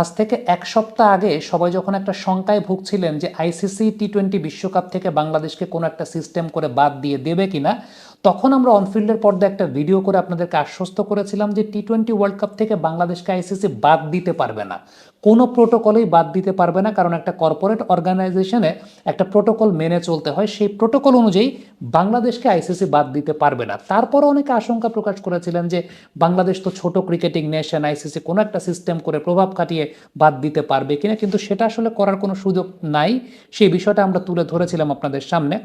আজ থেকে এক সপ্তাহ আগে সবাই যখন একটা শঙ্কায় ভুগছিলেন যে আইসিসি টি-20 বিশ্বকাপ থেকে বাংলাদেশকে কোনো একটা সিস্টেম করে বাদ দিয়ে দেবে কিনা, তখন আমরা অনফিল্ডের পর্দায় একটা ভিডিও করে আপনাদেরকে আশ্বস্ত করেছিলাম যে টি-20 ওয়ার্ল্ড কাপ থেকে বাংলাদেশকে আইসিসি বাদ দিতে পারবে না, কোনো প্রোটোকলেই বাদ দিতে পারবে না। কারণ একটা কর্পোরেট অর্গানাইজেশনে একটা প্রোটোকল মেনে চলতে হয়, সেই প্রোটোকল অনুযায়ী বাংলাদেশকে আইসিসি বাদ দিতে পারবে না। তারপরও অনেকে আশঙ্কা প্রকাশ করেছিলেন যে বাংলাদেশ তো ছোট ক্রিকেটিং নেশন, আইসিসি কোনো একটা সিস্টেম করে প্রভাব খাটিয়ে বাদ দিতে পারবে কিনা, কিন্তু সেটা আসলে করার কোনো সুযোগ নাই। সেই বিষয়টা আমরা তুলে ধরেছিলাম আপনাদের সামনে।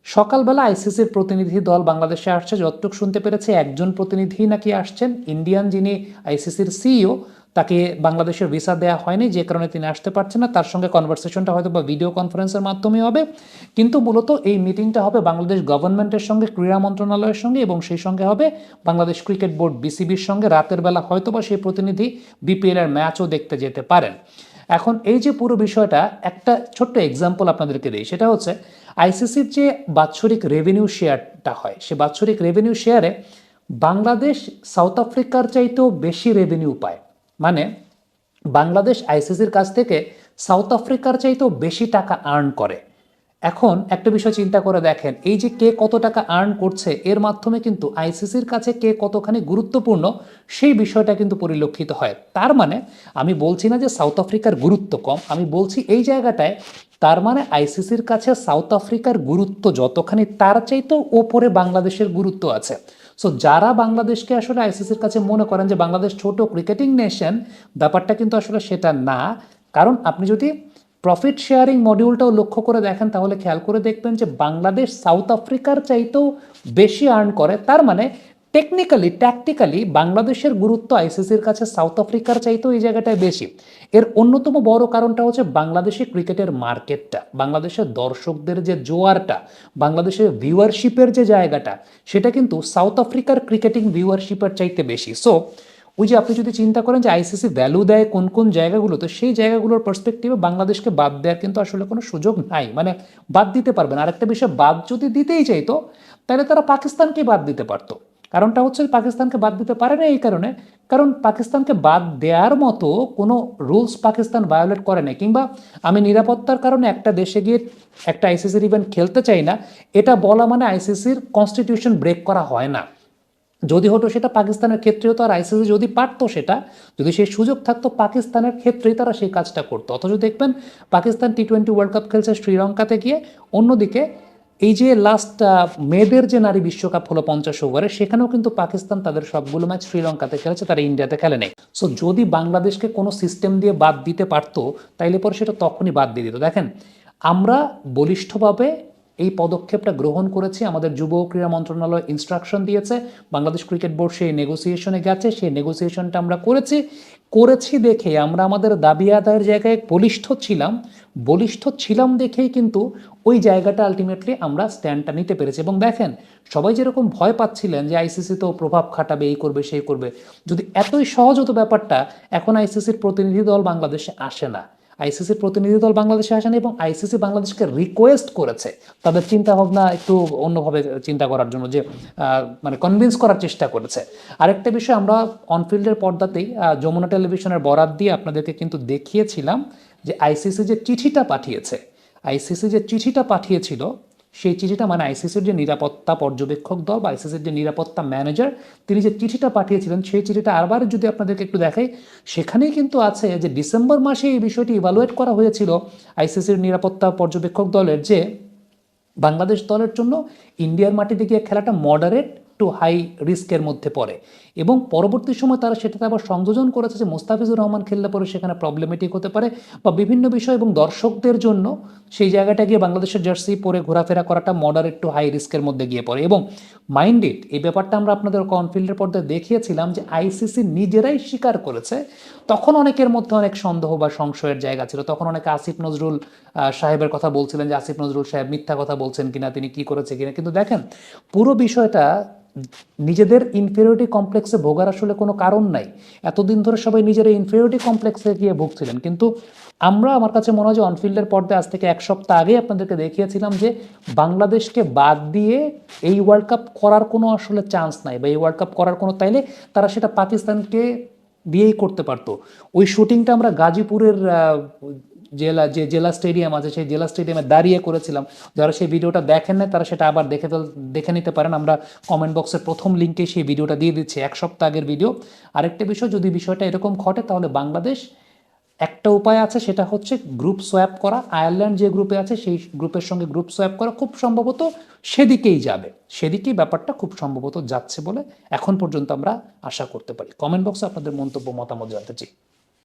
সকালবেলা আইসিসির প্রতিনিধি দল বাংলাদেশে আসছে, যতটুকু শুনতে পেরেছে একজন প্রতিনিধি নাকি আসছেন, ইন্ডিয়ান যিনি আইসিসির সিইও, তাকে বাংলাদেশের ভিসা দেওয়া হয়নি, যে কারণে তিনি আসতে পারছেন না। তার সঙ্গে কনভারসেশনটা হয়তো বা ভিডিও কনফারেন্সের মাধ্যমে হবে, কিন্তু মূলত এই মিটিংটা হবে বাংলাদেশ গভর্নমেন্টের সঙ্গে, ক্রীড়া মন্ত্রণালয়ের সঙ্গে, এবং সেই সঙ্গে হবে বাংলাদেশ ক্রিকেট বোর্ড বিসিবির সঙ্গে। রাতের বেলা হয়তো বা সেই প্রতিনিধি বিপিএল এর ম্যাচও দেখতে যেতে পারেন। এখন এই যে পুরো বিষয়টা, একটা ছোট্ট এক্সাম্পল আপনাদেরকে দিই, সেটা হচ্ছে আইসিসির যে বাৎসরিক রেভিনিউ শেয়ারটা হয়, সে বাৎসরিক রেভিনিউ শেয়ারে বাংলাদেশ সাউথ আফ্রিকার চাইতেও বেশি রেভিনিউ পায়। মানে বাংলাদেশ আইসিসির কাছ থেকে সাউথ আফ্রিকার চাইতেও বেশি টাকা আর্ন করে। এখন একটা বিষয় চিন্তা করে দেখেন, এই যে কে কত টাকা আর্ন করছে, এর মাধ্যমে কিন্তু আইসিসির কাছে কে কতখানি গুরুত্বপূর্ণ সেই বিষয়টা কিন্তু পরিলক্ষিত হয়। তার মানে আমি বলছি না যে সাউথ আফ্রিকার গুরুত্ব কম, আমি বলছি এই জায়গাটায় তার মানে আইসিসির কাছে সাউথ আফ্রিকার গুরুত্ব যতখানি, তার চাইতেও ওপরে বাংলাদেশের গুরুত্ব আছে। সো যারা বাংলাদেশকে আসলে আইসিসির কাছে মনে করেন যে বাংলাদেশ ছোট ক্রিকেটিং নেশন, ব্যাপারটা কিন্তু আসলে সেটা না। কারণ আপনি যদি প্রফিট শেয়ারিং মডিউলটাও লক্ষ্য করে দেখেন, তাহলে খেয়াল করে দেখবেন যে বাংলাদেশ সাউথ আফ্রিকার চাইতেও বেশি আর্ন করে। তার মানে টেকনিক্যালি ট্যাকটিক্যালি বাংলাদেশের গুরুত্ব আইসিসির কাছে সাউথ আফ্রিকার চাইতেও এই জায়গাটায় বেশি। এর অন্যতম বড় কারণটা হচ্ছে বাংলাদেশি ক্রিকেটের মার্কেটটা, বাংলাদেশের দর্শকদের যে জোয়ারটা, বাংলাদেশের ভিউয়ারশিপের যে জায়গাটা, সেটা কিন্তু সাউথ আফ্রিকার ক্রিকেটিং ভিউয়ারশিপের চাইতে বেশি। সো ওই যে আপনি যদি চিন্তা করেন যে আইসিসি ভ্যালু দেয় কোন কোন জায়গাগুলোতে, সেই জায়গাগুলোর পার্সপেক্টিভে বাংলাদেশকে বাদ দেওয়ার কিন্তু আসলে কোনো সুযোগ নাই, মানে বাদ দিতে পারবেন। আরেকটা বিষয়, বাদ যদি দিতেই চাইতো তাহলে তারা পাকিস্তানকে বাদ দিতে পারতো। কারণটা হচ্ছে পাকিস্তানকে বাদ দিতে পারে না এই কারণে, কারণ পাকিস্তানকে বাদ দেওয়ার মতো কোনো রুলস পাকিস্তান ভায়োলেট করে না। কিংবা আমি নিরাপত্তার কারণে একটা দেশে গিয়ে একটা আইসিসির ইভেন্ট খেলতে চাই না, এটা বলা মানে আইসিসির কনস্টিটিউশন ব্রেক করা হয় না। যদি হতো সেটা পাকিস্তানের ক্ষেত্রে হতো, আর আইসিসি যদি পারতো সেটা, যদি সেই সুযোগ থাকতো, পাকিস্তানের ক্ষেত্রেই তারা সেই কাজটা করতো। অথচ দেখবেন পাকিস্তান টি-20 ওয়ার্ল্ড কাপ খেলছে শ্রীলঙ্কাতে গিয়ে, অন্যদিকে এই যে লাস্ট মেয়েদের যে নারী বিশ্বকাপ হলো 50 ওভারে, সেখানেও কিন্তু পাকিস্তান তাদের সবগুলো ম্যাচ শ্রীলঙ্কাতে খেলেছে, তারা ইন্ডিয়াতে খেলে নেই। সো যদি বাংলাদেশকে কোনো সিস্টেম দিয়ে বাদ দিতে পারতো, তাইলে পরে সেটা তখনই বাদ দিয়ে দিত। দেখেন, আমরা বলিষ্ঠভাবে এই পদক্ষেপটা গ্রহণ করেছি, আমাদের যুব ক্রীড়া মন্ত্রণালয় ইনস্ট্রাকশন দিয়েছে, বাংলাদেশ ক্রিকেট বোর্ড সেই নেগোসিয়েশনে গেছে, সেই নেগোসিয়েশনটা আমরা করেছি দেখে আমরা আমাদের দাবি আদায়ের জায়গায় বলিষ্ঠ ছিলাম দেখেই কিন্তু ওই জায়গাটা আলটিমেটলি আমরা স্ট্যান্ডটা নিতে পেরেছি। এবং দেখেন, সবাই যেরকম ভয় পাচ্ছিলেন যে আইসিসি তো প্রভাব খাটাবে, এই করবে সেই করবে, যদি এতই সহজ হতো ব্যাপারটা, এখন আইসিসির প্রতিনিধি দল বাংলাদেশে আসে না, আইসিসির প্রতিনিধি দল বাংলাদেশে আসেন, এবং আইসিসি বাংলাদেশকে রিকোয়েস্ট করেছে তাদের চিন্তা ভাবনা একটু অন্যভাবে চিন্তা করার জন্য, যে মানে কনভিন্স করার চেষ্টা করেছে। আরেকটা বিষয়, আমরা অনফিল্ডের পর্দাতেই যমুনা টেলিভিশনের বরাত দিয়ে আপনাদেরকে কিন্তু দেখিয়েছিলাম যে আইসিসি যে চিঠিটা পাঠিয়েছিল, সেই চিঠিটা মানে আইসিসির যে নিরাপত্তা পর্যবেক্ষক দল বা আইসিসির যে নিরাপত্তা ম্যানেজার, তিনি যে চিঠিটা পাঠিয়েছিলেন, সেই চিঠিটা আরবার যদি আপনাদেরকে একটু দেখাই, সেখানেই কিন্তু আছে যে ডিসেম্বর মাসে এই বিষয়টি ইভালুয়েট করা হয়েছিল আইসিসির নিরাপত্তা পর্যবেক্ষক দলের, যে বাংলাদেশ দলের জন্য ইন্ডিয়ার মাটিতে গিয়ে খেলাটা মডারেট টু হাই রিস্কের মধ্যে পড়ে। এবং পরবর্তী সময় তারা সেটাতে আবার সংযোজন করেছে যে মোস্তাফিজুর রহমান খেললে পরে সেখানে প্রবলেমেটিক হতে পারে বা বিভিন্ন বিষয়, এবং দর্শকদের জন্য সেই জায়গাটা গিয়ে বাংলাদেশের জার্সি পরে ঘোরাফেরা করাটা মডারেট টু হাই রিস্কের মধ্যে গিয়ে পড়ে। এবং মাইন্ডেড এই ব্যাপারটা আমরা আপনাদের কনফিল্ডের পর্দায় দেখিয়েছিলাম যে আইসিসি নিজেরাই স্বীকার করেছে। তখন অনেকের মধ্যে অনেক সন্দেহ বা সংশয়ের জায়গা ছিল, তখন অনেকে আসিফ নজরুল সাহেবের কথা বলছিলেন যে আসিফ নজরুল সাহেব মিথ্যা কথা বলছেন কিনা, তিনি কি করেছে কিনা। কিন্তু দেখেন, পুরো বিষয়টা নিজেদের ইনফেরিয়রিটি কমপ্লেক্সে ভোগার আসলে কোনো কারণ নাই। এতদিন ধরে সবাই নিজেরা ইনফেরিয়রিটি কমপ্লেক্সে গিয়ে ভুগছিলেন, কিন্তু আমার কাছে মনে হয় যে অনফিল্ডের পর্দায় আজ থেকে এক সপ্তাহ আগে আপনাদেরকে দেখিয়েছিলাম যে বাংলাদেশকে বাদ দিয়ে এই ওয়ার্ল্ড কাপ করার কোনো আসলে চান্স নাই, বা এই ওয়ার্ল্ড কাপ করার কোনো, তাইলে তারা সেটা পাকিস্তানকে দিয়েই করতে পারতো। ওই শুটিংটা আমরা গাজীপুরের জেলা স্টেডিয়াম আছে সেই জেলা স্টেডিয়ামে দাঁড়িয়ে করেছিলাম। যারা সেই ভিডিওটা দেখেন না তারা সেটা আবার দেখে নিতে পারেন। আমরা কমেন্ট বক্সের প্রথম লিঙ্কে সেই ভিডিওটা দিয়ে দিচ্ছি, 1 সপ্তাহ আগের ভিডিও। আরেকটা বিষয়, যদি বিষয়টা এরকম ঘটে তাহলে বাংলাদেশ একটা উপায় আছে, সেটা হচ্ছে গ্রুপ সোয়াপ করা। আয়ারল্যান্ড যে গ্রুপে আছে সেই গ্রুপের সঙ্গে গ্রুপ সোয়াপ করা, খুব সম্ভবত সেদিকেই যাবে, সেদিকেই ব্যাপারটা খুব সম্ভবত যাচ্ছে বলে এখন পর্যন্ত আমরা আশা করতে পারি। কমেন্ট বক্সে আপনাদের মন্তব্য মতামত জানতে চাই।